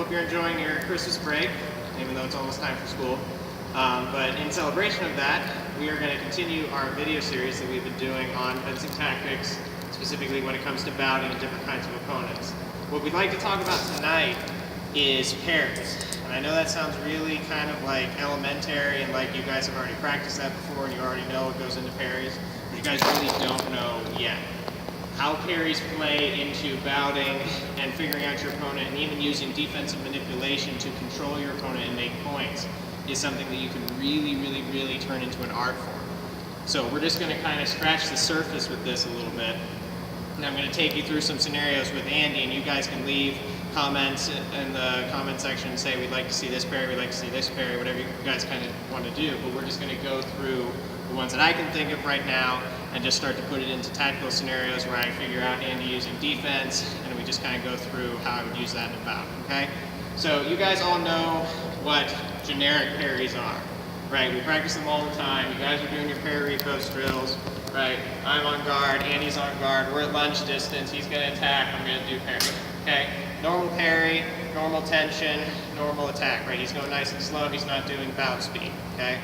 Hope you're enjoying your Christmas break, even though it's almost time for school. But in celebration of that, we are going to continue our video series that we've been doing on fencing tactics, specifically when it comes to bouting and different kinds of opponents. What we'd like to talk about tonight is parries. And I know that sounds really kind of like elementary and like you guys have already practiced that before and you already know what goes into parries, but you guys really don't know yet. How parries play into bouting and figuring out your opponent and even using defensive manipulation to control your opponent and make points is something that you can really turn into an art form. So we're just going to kind of scratch the surface with this a little bit. And I'm going to take you through some scenarios with Andy, and you guys can leave comments in the comment section and say, we'd like to see this parry, we'd like to see this parry, whatever you guys kind of want to do. But we're just going to go through the ones that I can think of right now and just start to put it into tactical scenarios where I figure out Andy using defense, and we just kind of go through how I would use that in a bout, okay? So you guys all know what generic parries are, right? We practice them all the time. You guys are doing your parry post drills, right? I'm on guard, Andy's on guard, we're at lunge distance, he's going to attack, I'm going to do parry, okay? Normal parry, normal tension, normal attack, right? He's going nice and slow, he's not doing bout speed, okay?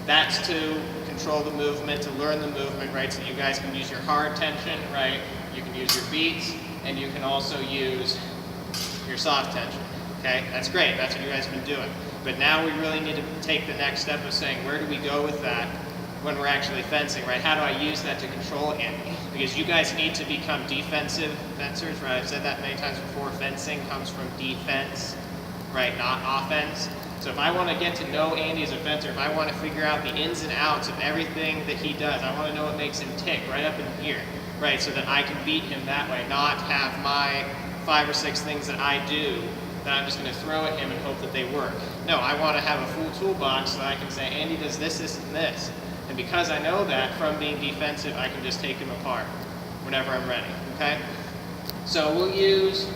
That's to control the movement, to learn the movement, right? So you guys can use your hard tension, right? You can use your beats, and you can also use your soft tension, okay? That's great, that's what you guys have been doing. But now we really need to take the next step of saying, where do we go with that when we're actually fencing, right? How do I use that to control Andy? Because you guys need to become defensive fencers, right? I've said that many times before, fencing comes from defense, right? Not offense. So if I want to get to know Andy as a fencer, if I want to figure out the ins and outs of everything that he does, I want to know what makes him tick right up in here, right? So that I can beat him that way, not have my 5 or 6 things that I do that I'm just going to throw at him and hope that they work. No, I want to have a full toolbox so that I can say, Andy does this, this, and this. And because I know that from being defensive, I can just take him apart whenever I'm ready, okay? So we'll use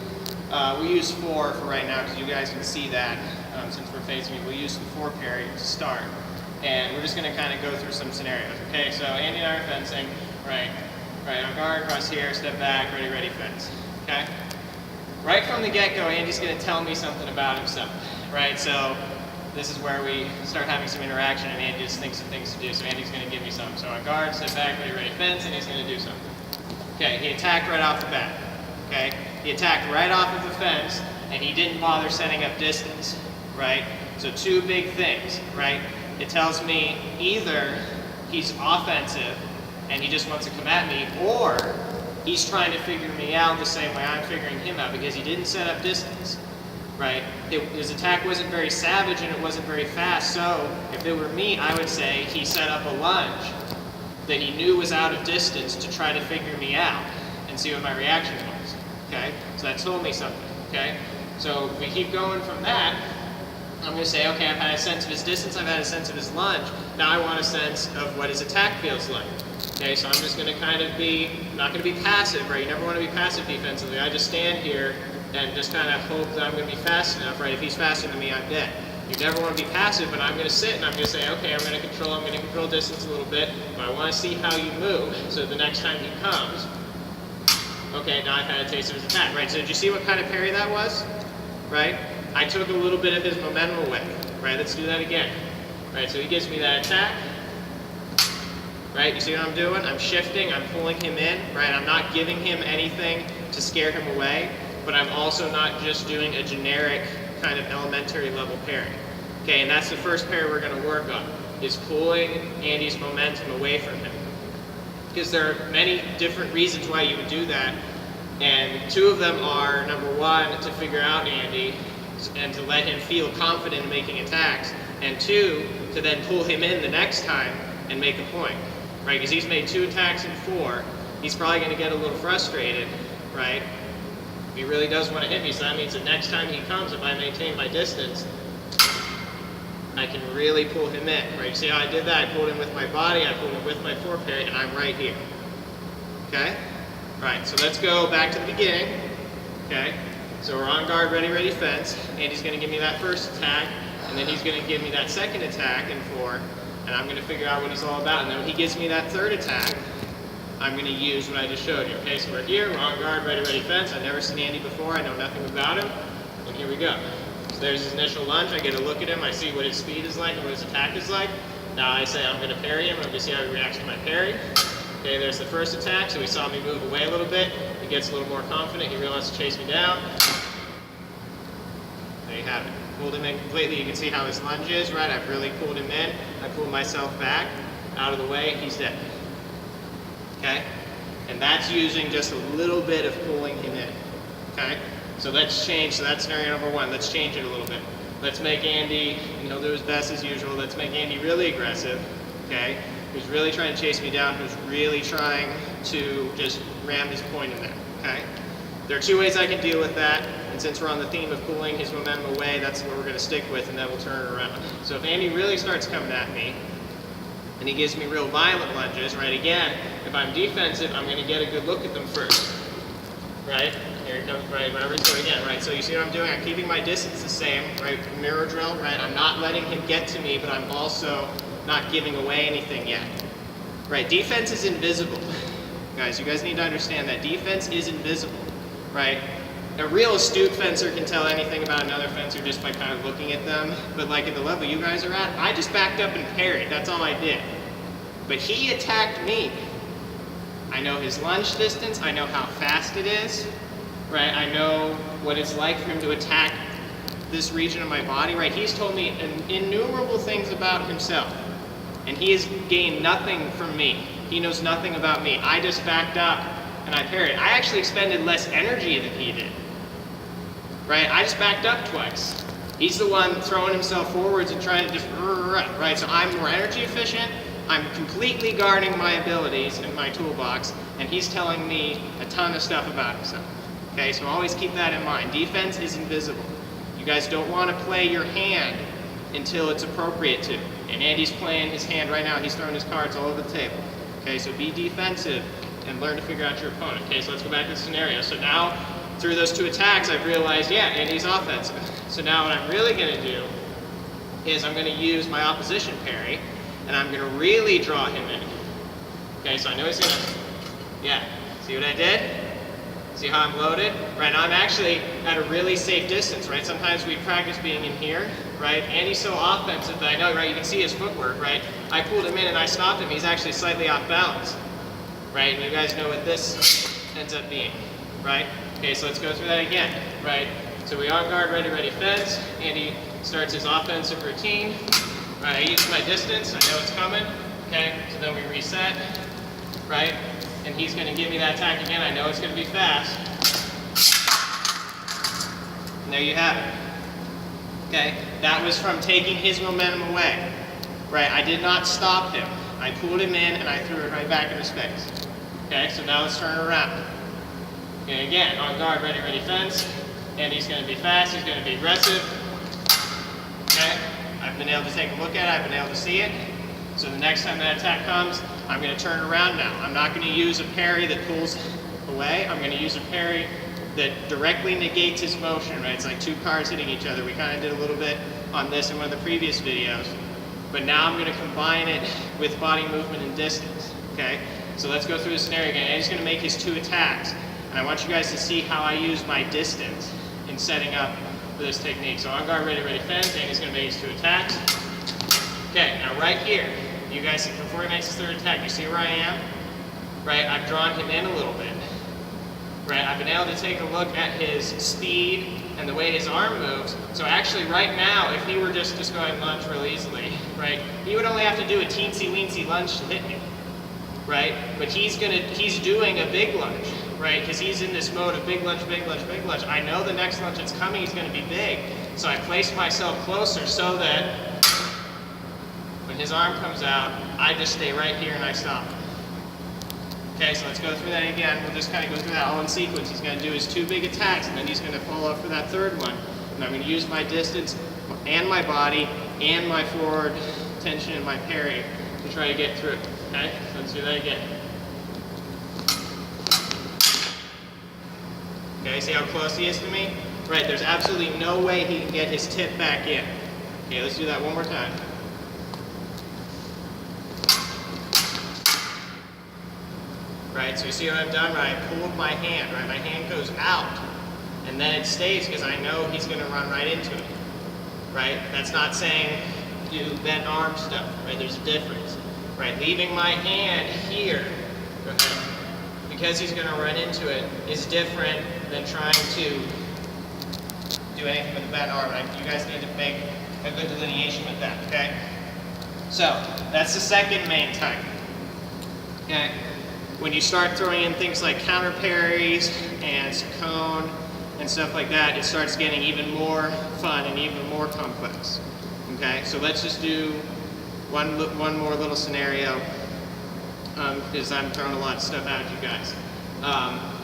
4 for right now because you guys can see that. Since we're facing it, we'll use the 4 parry to start. And we're just going to kind of go through some scenarios. Okay, so Andy and I are fencing, right on guard, cross here, step back, ready, fence. Okay? Right from the get-go, Andy's going to tell me something about himself, right? So this is where we start having some interaction and Andy just thinks of things to do. So Andy's going to give me something. So on guard, step back, ready, fence, and he's going to do something. Okay, he attacked right off the bat. Okay? He attacked right off of the fence, and he didn't bother setting up distance. Right? So 2 big things, right? It tells me either he's offensive and he just wants to come at me, or he's trying to figure me out the same way I'm figuring him out because he didn't set up distance, right? His attack wasn't very savage and it wasn't very fast, so if it were me, I would say he set up a lunge that he knew was out of distance to try to figure me out and see what my reaction was, okay? So that told me something, okay? So if we keep going from that, I'm going to say, okay, I've had a sense of his distance, I've had a sense of his lunge, now I want a sense of what his attack feels like. Okay, so I'm just going to kind of be, not going to be passive, right? You never want to be passive defensively. I just stand here and just kind of hope that I'm going to be fast enough, right? If he's faster than me, I'm dead. You never want to be passive, but I'm going to sit and I'm going to say, okay, I'm going to control distance a little bit, but I want to see how you move. So the next time he comes, okay, now I've had a taste of his attack, right? So did you see what kind of parry that was, right? I took a little bit of his momentum away, right? Let's do that again, right? So he gives me that attack, right? You see what I'm doing? I'm shifting, I'm pulling him in, right? I'm not giving him anything to scare him away, but I'm also not just doing a generic kind of elementary level parry. Okay, and that's the first parry we're going to work on, is pulling Andy's momentum away from him. Because there are many different reasons why you would do that, and 2 of them are, number 1, to figure out Andy, and to let him feel confident in making attacks, and 2, to then pull him in the next time and make a point, right? Because he's made 2 attacks in 4, he's probably going to get a little frustrated, right? He really does want to hit me, so that means the next time he comes, if I maintain my distance, I can really pull him in, right? You see how I did that? I pulled him with my body, I pulled him with my 4 parry, and I'm right here, okay? Right, so let's go back to the beginning, okay? So we're on guard, ready, fence. Andy's going to give me that first attack, and then he's going to give me that second attack in 4, and I'm going to figure out what he's all about. And then when he gives me that third attack, I'm going to use what I just showed you. Okay, so we're here, we're on guard, ready, fence. I've never seen Andy before, I know nothing about him, and here we go. there's his initial lunge. I get a look at him. I see what his speed is like and what his attack is like. Now I say I'm going to parry him. I'm going to see how he reacts to my parry. Okay, there's the first attack. So he saw me move away a little bit. He gets a little more confident. He realizes to chase me down. There you have it. Pulled him in completely. You can see how his lunge is, right? I've really pulled him in. I pulled myself back, out of the way. He's dead. Okay? And that's using just a little bit of pulling him in. Okay? So let's change. So that's scenario number one. Let's change it a little bit. Let's make Andy, and he'll do his best as usual. Let's make Andy really aggressive. Okay? Who's really trying to chase me down, who's really trying to just ram his point in there. Okay? There are two ways I can deal with that. And since we're on the theme of pulling his momentum away, that's what we're going to stick with, and then we'll turn it around. So if Andy really starts coming at me, and he gives me real violent lunges, right, again, if I'm defensive, I'm going to get a good look at them first. Right? Here he comes, right, whenever he's going again, right? So you see what I'm doing? I'm keeping my distance the same, right? Mirror drill, right? I'm not letting him get to me, but I'm also not giving away anything yet. Right? Defense is invisible. Guys, you guys need to understand that defense is invisible, right? A real astute fencer can tell anything about another fencer just by kind of looking at them. But like at the level you guys are at, I just backed up and parried. That's all I did. But he attacked me. I know his lunge distance. I know how fast it is. Right? I know what it's like for him to attack this region of my body. Right? He's told me innumerable things about himself. And he has gained nothing from me. He knows nothing about me. I just backed up and I parried. I actually expended less energy than he did. Right? I just backed up twice. He's the one throwing himself forwards and trying to just, right? So I'm more energy efficient. I'm completely guarding my abilities in my toolbox, and he's telling me a ton of stuff about himself. Okay, so always keep that in mind. Defense is invisible. You guys don't want to play your hand until it's appropriate to. And Andy's playing his hand right now. He's throwing his cards all over the table. Okay, so be defensive and learn to figure out your opponent. Okay, so let's go back to the scenario. So now, through those two attacks, I've realized, yeah, Andy's offensive. So now what I'm really going to do is I'm going to use my opposition parry, and I'm going to really draw him in. Okay, so I know he's going to, yeah, see what I did? See how I'm loaded? Right, now I'm actually at a really safe distance, right? Sometimes we practice being in here, right? Andy's so offensive that I know, right, you can see his footwork, right? I pulled him in and I stopped him. He's actually slightly off balance, right? And you guys know what this ends up being, right? Okay, so let's go through that again, right? So we on guard, ready, ready, fence. Andy starts his offensive routine. Right, I use my distance, I know it's coming. Okay, so then we reset, right? And he's going to give me that attack again. I know it's going to be fast. And there you have it. Okay, that was from taking his momentum away. Right, I did not stop him. I pulled him in and I threw it right back into space. Okay, so now let's turn it around. Okay, again, on guard, ready, ready, fence. And he's going to be fast, he's going to be aggressive. Okay, I've been able to take a look at it, I've been able to see it. So the next time that attack comes, I'm going to turn around now. I'm not going to use a parry that pulls away. I'm going to use a parry that directly negates his motion, right? It's like two cars hitting each other. We kind of did a little bit on this in one of the previous videos. But now I'm going to combine it with body movement and distance, okay? So let's go through the scenario again. Andy's going to make his two attacks. And I want you guys to see how I use my distance in setting up for this technique. So on guard, ready, ready, fence. Andy's going to make his two attacks. Okay, now right here, you guys, before he makes his third attack, you see where I am? Right, I've drawn him in a little bit. Right, I've been able to take a look at his speed and the way his arm moves. So actually right now, if he were just going lunge real easily, right, he would only have to do a teensy-weensy lunge to hit me. Right, but he's doing a big lunge, right, because he's in this mode of big lunge, big lunge, big lunge. I know the next lunge that's coming is going to be big. So I place myself closer so that when his arm comes out, I just stay right here and I stop him. Okay, so let's go through that again. We'll just kind of go through that all in sequence. He's going to do his two big attacks, and then he's going to follow up for that third one. And I'm going to use my distance and my body and my forward tension and my parry to try to get through. Okay, so let's do that again. Okay, see how close he is to me? Right, there's absolutely no way he can get his tip back in. Okay, let's do that one more time. Right, so you see what I've done? Right, I pulled my hand, right? My hand goes out, and then it stays because I know he's going to run right into it. right? That's not saying do bent arm stuff, right? There's a difference, right? Leaving my hand here, because he's going to run into it, is different than trying to do anything with the bent arm. You guys need to make a good delineation with that, okay? So, that's the second main type, okay? When you start throwing in things like counter parries and cone and stuff like that, it starts getting even more fun and even more complex, okay? So let's just do one more little scenario, because I'm throwing a lot of stuff at you guys.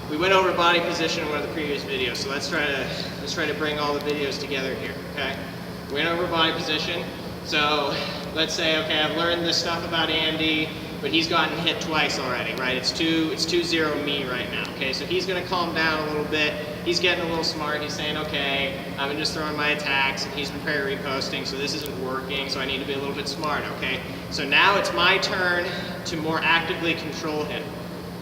We went over body position in one of the previous videos, so let's try to bring all the videos together here, okay? We went over body position, so let's say, okay, I've learned this stuff about Andy, but he's gotten hit twice already, right? It's 2-0 me right now, okay? So he's gonna calm down a little bit. He's getting a little smart. He's saying, okay, I've been just throwing my attacks, and he's been parry reposting, so this isn't working, so I need to be a little bit smart, okay? So now it's my turn to more actively control him.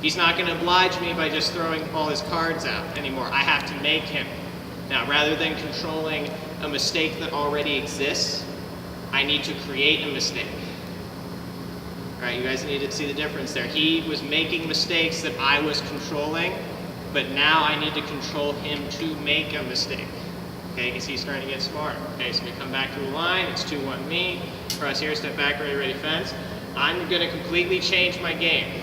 He's not gonna oblige me by just throwing all his cards out anymore. I have to make him. Now, rather than controlling a mistake that already exists, I need to create a mistake. Right, you guys need to see the difference there. He was making mistakes that I was controlling, but now I need to control him to make a mistake. Okay, because he's starting to get smart. Okay, so we come back to the line, it's 2-1 me, cross here, step back, ready, fence. I'm gonna completely change my game,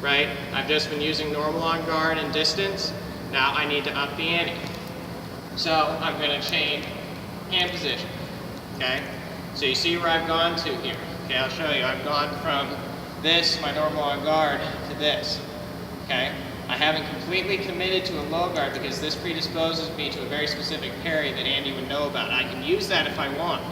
right? I've just been using normal on guard and distance. Now I need to up the ante. So I'm gonna change hand position, okay? So you see where I've gone to here. Okay, I'll show you. I've gone from this, my normal on guard, to this. Okay? I haven't completely committed to a low guard because this predisposes me to a very specific parry that Andy would know about. I can use that if I want.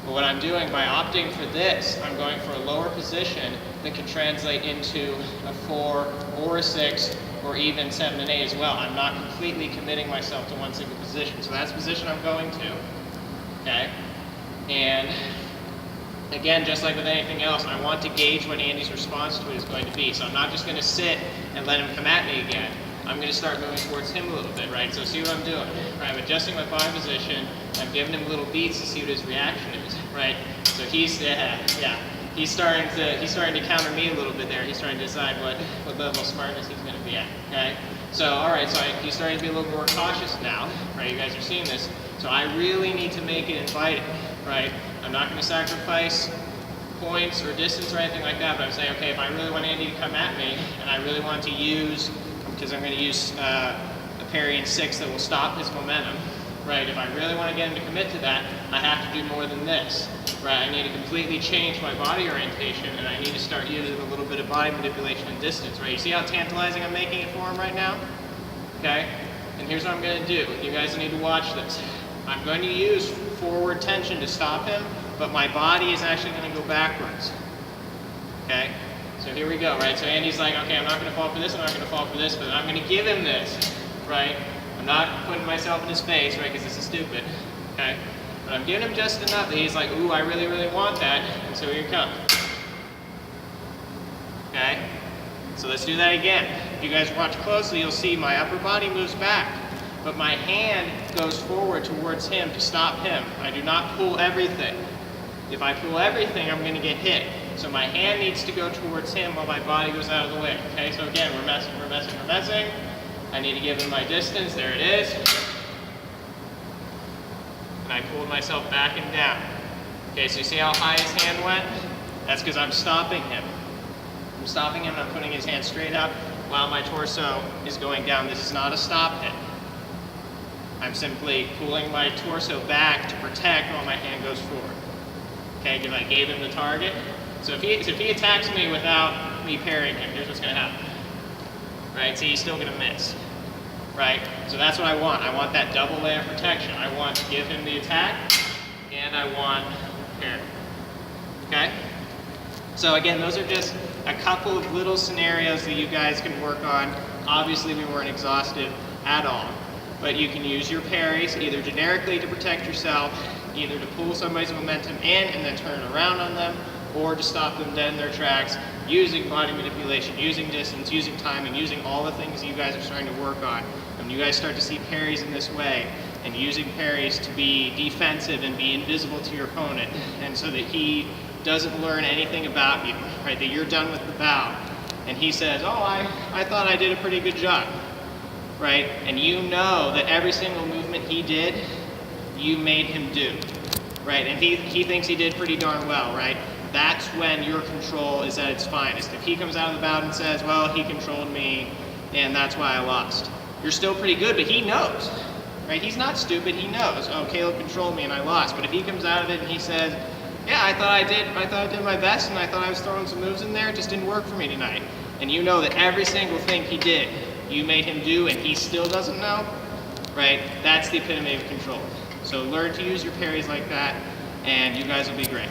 But what I'm doing by opting for this, I'm going for a lower position that can translate into a 4 or a 6 or even 7 and 8 as well. I'm not completely committing myself to one single position. So that's the position I'm going to. Okay? And again, just like with anything else, I want to gauge what Andy's response to it is going to be. So I'm not just going to sit and let him come at me again. I'm going to start moving towards him a little bit, right? So see what I'm doing. Right? I'm adjusting my body position. I'm giving him little beats to see what his reaction is, right? So he's starting to counter me a little bit there. He's trying to decide what level of smartness he's going to be at, okay? So, all right, so he's starting to be a little more cautious now, right? You guys are seeing this. So I really need to make it inviting, right? I'm not going to sacrifice points or distance or anything like that, but I'm saying, okay, if I really want Andy to come at me, and I really want to use, because I'm going to use a parry in 6 that will stop his momentum, right? If I really want to get him to commit to that, I have to do more than this, right? I need to completely change my body orientation, and I need to start using a little bit of body manipulation and distance, right? You see how tantalizing I'm making it for him right now? Okay? And here's what I'm going to do. You guys need to watch this. I'm going to use forward tension to stop him, but my body is actually going to go backwards. Okay? So here we go, right? So Andy's like, okay, I'm not going to fall for this, I'm not going to fall for this, but I'm going to give him this, right? I'm not putting myself in his face, right, because this is stupid, okay? But I'm giving him just enough that he's like, ooh, I really, really want that, and so here it comes. Okay? So let's do that again. If you guys watch closely, you'll see my upper body moves back, but my hand goes forward towards him to stop him. I do not pull everything. If I pull everything, I'm going to get hit. So my hand needs to go towards him while my body goes out of the way. Okay, so again, we're messing. I need to give him my distance. There it is. And I pulled myself back and down. Okay, so you see how high his hand went? That's because I'm stopping him. I'm stopping him and I'm putting his hand straight up while my torso is going down. This is not a stop hit. I'm simply pulling my torso back to protect while my hand goes forward. Okay, because I gave him the target. So if he attacks me without me parrying him, here's what's going to happen. Right, see, he's still going to miss. Right, so that's what I want. I want that double layer of protection. I want to give him the attack, and I want parry. Okay? So again, those are just a couple of little scenarios that you guys can work on. Obviously, we weren't exhaustive at all. But you can use your parries either generically to protect yourself, either to pull somebody's momentum in and then turn it around on them, or to stop them dead in their tracks using body manipulation, using distance, using timing, using all the things you guys are starting to work on. When you guys start to see parries in this way, and using parries to be defensive and be invisible to your opponent, and so that he doesn't learn anything about you, right? That you're done with the bout, and he says, oh, I thought I did a pretty good job, right? And you know that every single movement he did, you made him do, right? And he thinks he did pretty darn well, right? That's when your control is at its finest. If he comes out of the bout and says, well, he controlled me, and that's why I lost. You're still pretty good, but he knows, right? He's not stupid, he knows, oh, Caleb controlled me and I lost. But if he comes out of it and he says, yeah, I thought I did my best, and I thought I was throwing some moves in there, it just didn't work for me tonight. And you know that every single thing he did, you made him do, and he still doesn't know, right? That's the epitome of control. So learn to use your parries like that, and you guys will be great.